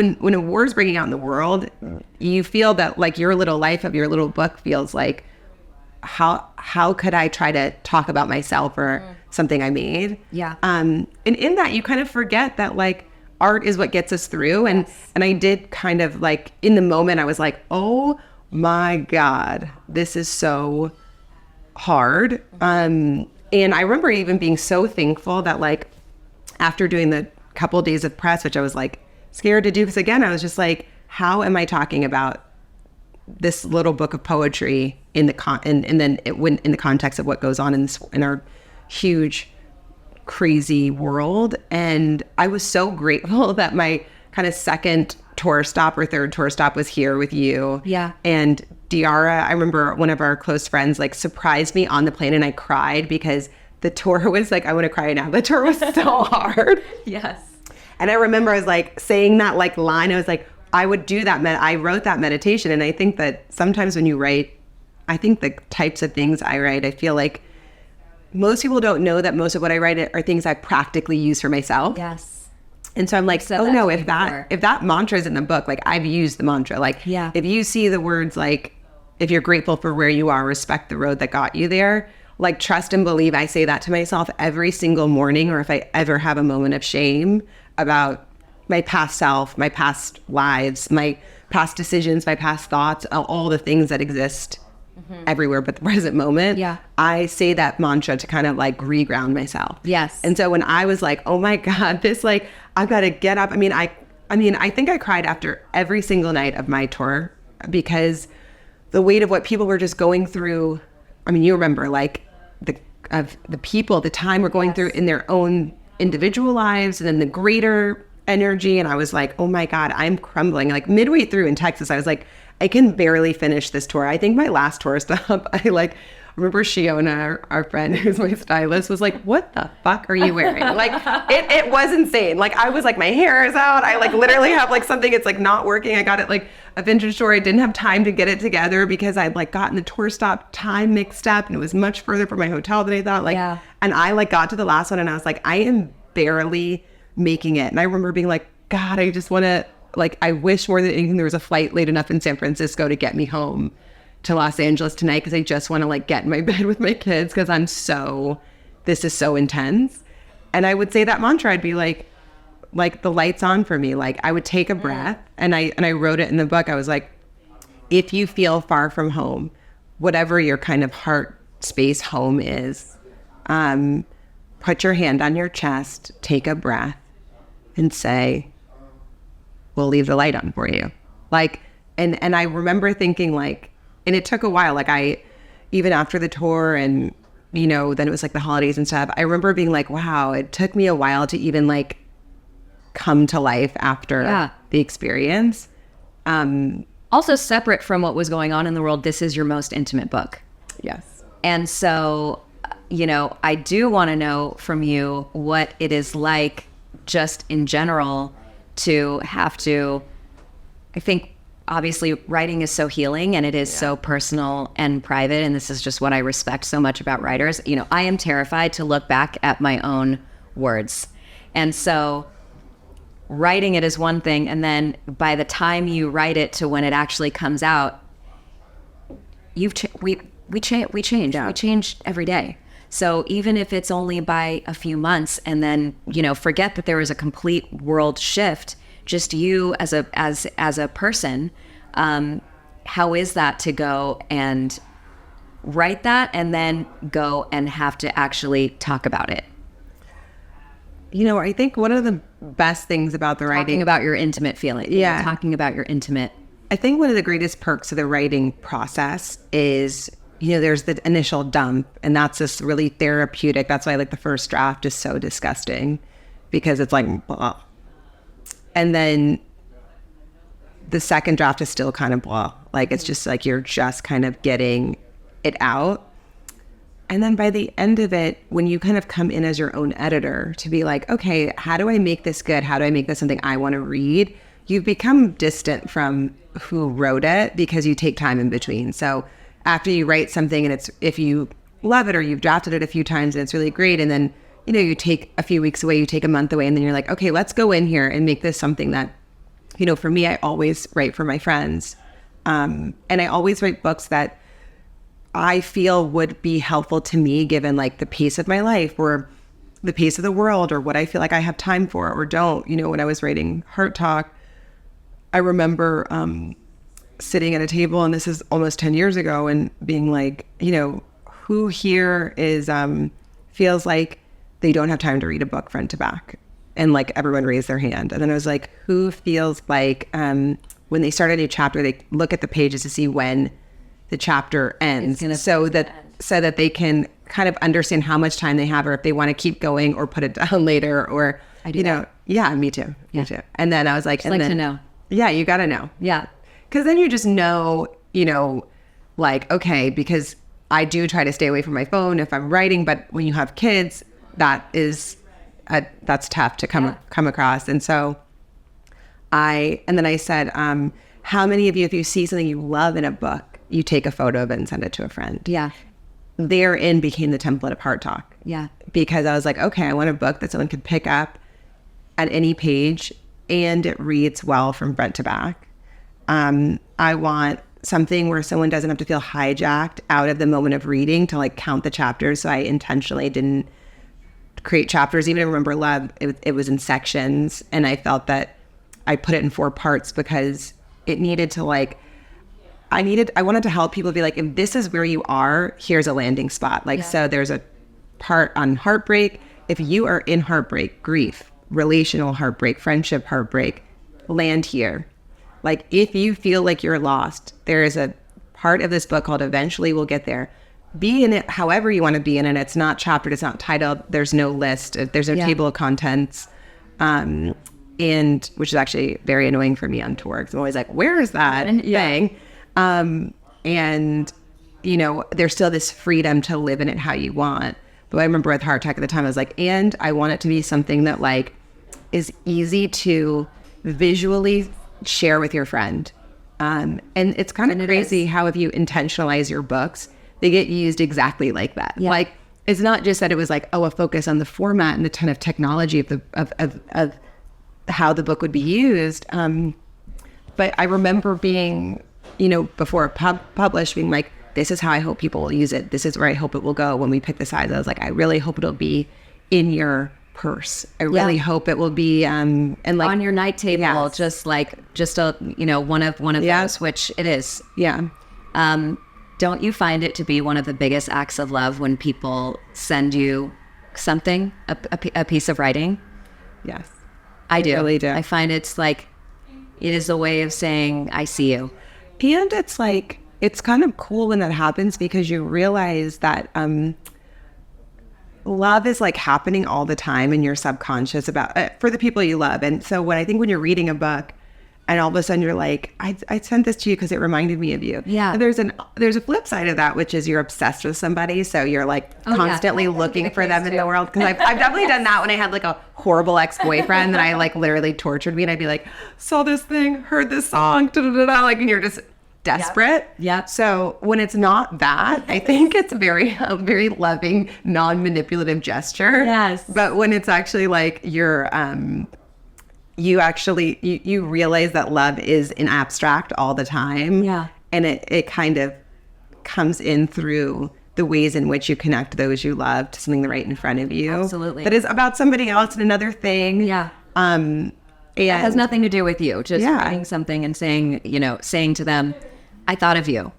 when a war is breaking out in the world, you feel that like your little life of your little book feels like, how could I try to talk about myself or something I made? Yeah. And in that, you kind of forget that like art is what gets us through. And I did kind of like in the moment, I was like, oh my God, this is so hard. And I remember even being so thankful that like after doing the couple of days of press, which I was like scared to do, because again, I was just like, how am I talking about this little book of poetry in the and then it went in the context of what goes on in our huge, crazy world. And I was so grateful that my kind of second tour stop or third tour stop was here with you. Yeah. And Diara, I remember one of our close friends like surprised me on the plane, and I cried because the tour was like, I want to cry now. The tour was so hard. Yes. And I remember I was like saying that like line, I was like, I would do that. I wrote that meditation. And I think that sometimes when you write, I think the types of things I write, I feel like most people don't know that most of what I write are things I practically use for myself. Yes. And so I'm like, oh no, if that mantra is in the book, like I've used the mantra, like if you see the words, like, if you're grateful for where you are, respect the road that got you there, like trust and believe. I say that to myself every single morning, or if I ever have a moment of shame about my past self, my past lives, my past decisions, my past thoughts, all the things that exist everywhere but the present moment. Yeah. I say that mantra to kind of like reground myself. Yes. And so when I was like, oh my God, this like, I've got to get up. I mean, I think I cried after every single night of my tour because the weight of what people were just going through. I mean, you remember like the people, the time we're going through in their own individual lives, and then the greater energy. And I was like, oh my God, I'm crumbling. Like midway through in Texas, I was like, I can barely finish this tour. I think my last tour stop, I remember Shiona, our friend who's my stylist, was like, what the fuck are you wearing? Like it was insane. Like I was like, my hair is out. I like literally have like something, it's like not working. I got it like a vintage store. I didn't have time to get it together because I'd like gotten the tour stop time mixed up, and it was much further from my hotel than I thought. Like, and I like got to the last one and I was like, I am barely making it. And I remember being like, God, I just want to, like, I wish more than anything there was a flight late enough in San Francisco to get me home to Los Angeles tonight, because I just want to like get in my bed with my kids because this is so intense. And I would say that mantra. I'd be like the light's on for me. Like I would take a breath, and I wrote it in the book. I was like, if you feel far from home, whatever your kind of heart space home is, put your hand on your chest, take a breath, and say, we'll leave the light on for you. Like, and I remember thinking like, and it took a while, like even after the tour and, you know, then it was like the holidays and stuff, I remember being like, wow, it took me a while to even like come to life after the experience. Also separate from what was going on in the world, this is your most intimate book. Yes. And so, you know, I do want to know from you what it is like just in general to have to, I think obviously writing is so healing and it is so personal and private. And this is just what I respect so much about writers. You know, I am terrified to look back at my own words. And so writing it is one thing. And then by the time you write it to when it actually comes out, we change. Yeah. We change every day. So even if it's only by a few months, and then, you know, forget that there was a complete world shift, just you as a person, how is that to go and write that and then go and have to actually talk about it? You know, I think one of the best things about the writing, Talking about your intimate feeling. Yeah. Talking about your intimate. I think one of the greatest perks of the writing process is, you know, there's the initial dump, and that's just really therapeutic. That's why like the first draft is so disgusting, because it's like, blah. And then the second draft is still kind of blah. Like it's just like you're just kind of getting it out. And then by the end of it, when you kind of come in as your own editor to be like, okay, how do I make this good? How do I make this something I want to read? You've become distant from who wrote it because you take time in between. So after you write something and if you love it or you've drafted it a few times and it's really great, and then, you know, you take a few weeks away, you take a month away, and then you're like, okay, let's go in here and make this something that for me, I always write for my friends. And I always write books that I feel would be helpful to me given like the pace of my life or the pace of the world or what I feel like I have time for or don't. When I was writing Heart Talk, I remember sitting at a table, and this is almost 10 years ago, and being like, who here is feels like they don't have time to read a book front to back? And like everyone raised their hand. And then I was like, who feels like when they start a new chapter, they look at the pages to see when the chapter ends so that they can kind of understand how much time they have, or if they want to keep going or put it down later, or I do that. Yeah, me too. And then I was like, to know. Yeah, you got to know. Yeah. Because then you just know, like, okay, because I do try to stay away from my phone if I'm writing, but when you have kids, that's tough to come across. And so then I said, how many of you, if you see something you love in a book, you take a photo of it and send it to a friend? Yeah. Therein became the template of Heart Talk. Yeah. Because I was like, okay, I want a book that someone could pick up at any page and it reads well from front to back. I want something where someone doesn't have to feel hijacked out of the moment of reading to like count the chapters. So I intentionally didn't create chapters. Even in Remember Love, it was in sections. And I felt that I put it in 4 parts because it needed to like, I wanted to help people be like, if this is where you are, here's a landing spot. Like, so there's a part on heartbreak. If you are in heartbreak, grief, relational heartbreak, friendship heartbreak, land here. Like, if you feel like you're lost, there is a part of this book called Eventually We'll Get There. Be in it however you want to be in it. It's not chaptered, it's not titled, there's no list, there's no table of contents. And which is actually very annoying for me on tour, because I'm always like, where is that thing? And there's still this freedom to live in it how you want. But I remember with Heart Talk at the time, I was like, and I want it to be something that like is easy to visually share with your friend. And it's kind of crazy how if you intentionalize your books, they get used exactly like that. Yeah. Like, it's not just that it was like, a focus on the format and the ton of technology of how the book would be used. But I remember being, before published, being like, this is how I hope people will use it. This is where I hope it will go when we pick the size. I was like, I really hope it'll be in your purse. I really hope it will be and like on your night table, just a one of those, which it is. Yeah. Don't you find it to be one of the biggest acts of love when people send you something, a piece of writing? Yes, I do. Really do. I find it's like, it is a way of saying, I see you. And it's like, it's kind of cool when that happens, because you realize that love is like happening all the time in your subconscious about for the people you love. And so when you're reading a book and all of a sudden you're like, I sent this to you because it reminded me of you. Yeah. And there's a flip side of that, which is you're obsessed with somebody. So you're like constantly looking for them in the world. Because I've definitely done that when I had like a horrible ex-boyfriend that I like literally tortured me. And I'd be like, saw this thing, heard this song, like, and you're just desperate. Yeah. So when it's not that, I think it's a very loving, non-manipulative gesture. Yes. But when it's actually like you're, you realize that love is in abstract all the time. Yeah. And it kind of comes in through the ways in which you connect those you love to something right in front of you. Absolutely. That is about somebody else and another thing. Yeah. And it has nothing to do with you. Just writing something and saying to them, I thought of you.